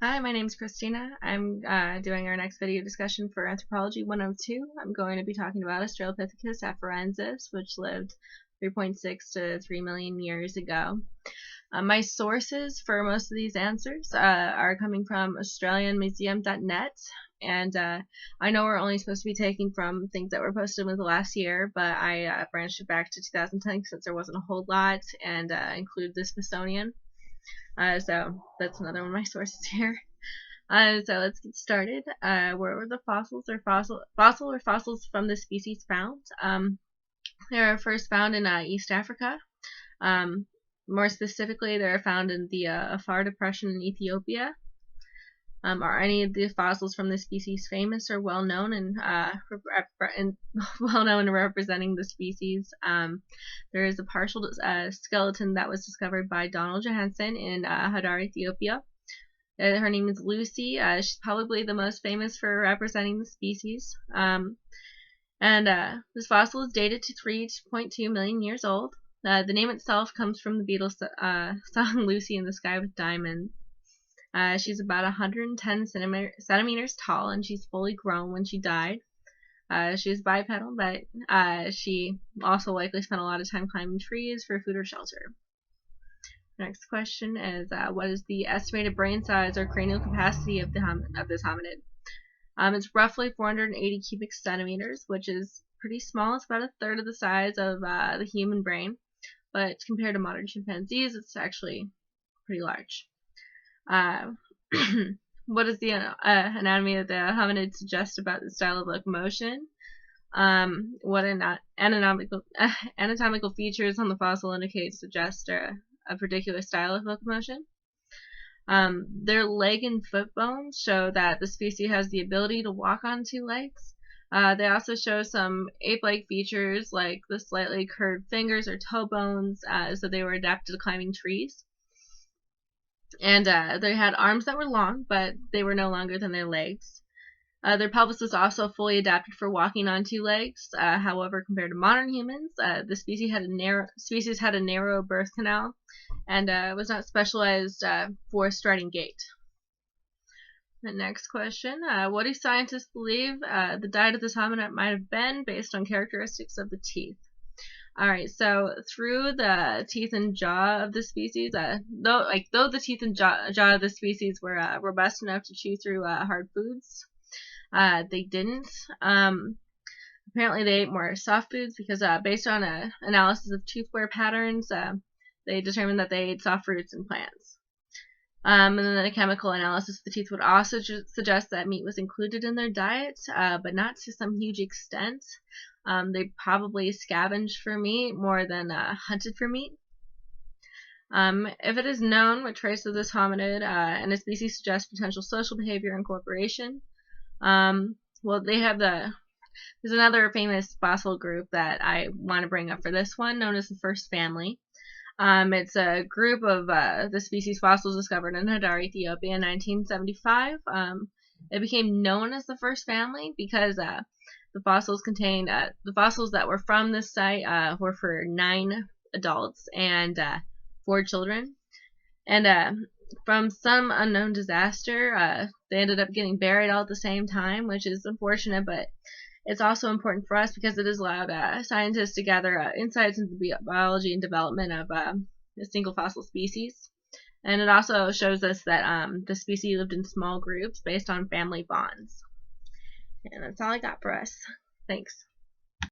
Hi, my name is Christina. I'm doing our next video discussion for Anthropology 102. I'm going to be talking about Australopithecus afarensis, which lived 3.6 to 3 million years ago. My sources for most of these answers are coming from australianmuseum.net, and I know we're only supposed to be taking from things that were posted within the last year, but I branched it back to 2010 since there wasn't a whole lot, and included the Smithsonian. So that's another one of my sources here. So let's get started. Where were the fossils or fossils from the species found? They are first found in East Africa. More specifically, they are found in the Afar Depression in Ethiopia. Are any of the fossils from this species famous or well known and well known in representing the species? There is a partial skeleton that was discovered by Donald Johansen in Hadar, Ethiopia. Her name is Lucy. She's probably the most famous for representing the species. This fossil is dated to 3.2 million years old. The name itself comes from the Beatles' song Lucy in the Sky with Diamonds. She's about 110 centimeters tall, and she's fully grown when she died. She was bipedal, but she also likely spent a lot of time climbing trees for food or shelter. Next question is, what is the estimated brain size or cranial capacity of this hominid? It's roughly 480 cubic centimeters, which is pretty small. It's about a third of the size of the human brain, but compared to modern chimpanzees, it's actually pretty large. What does the anatomy of the hominid suggest about the style of locomotion? What anatomical features on the fossil suggest a particular style of locomotion? Their leg and foot bones show that the species has the ability to walk on two legs. They also show some ape-like features like the slightly curved fingers or toe bones, so they were adapted to climbing trees. And they had arms that were long, but they were no longer than their legs. Their pelvis was also fully adapted for walking on two legs. However, compared to modern humans, the species had a narrow birth canal and was not specialized for striding gait. The next question, what do scientists believe the diet of this hominid might have been based on characteristics of the teeth? Alright, so through the teeth and jaw of the species, though the teeth and jaw of the species were robust enough to chew through hard foods, they didn't. Apparently they ate more soft foods because based on an analysis of tooth wear patterns, they determined that they ate soft fruits and plants. And then a chemical analysis of the teeth would also suggest that meat was included in their diet, but not to some huge extent. They probably scavenged for meat more than hunted for meat. If it is known what traits of this hominid and a species suggest potential social behavior and cooperation, well, there's another famous fossil group that I want to bring up for this one, known as the First Family. It's a group of the species fossils discovered in Hadar, Ethiopia in 1975. It became known as the First Family because the fossils that were from this site were for 9 adults and 4 children. And from some unknown disaster, they ended up getting buried all at the same time, which is unfortunate, but it's also important for us because it has allowed scientists to gather insights into the biology and development of a single fossil species. And it also shows us that the species lived in small groups based on family bonds. And that's all I got for us. Thanks.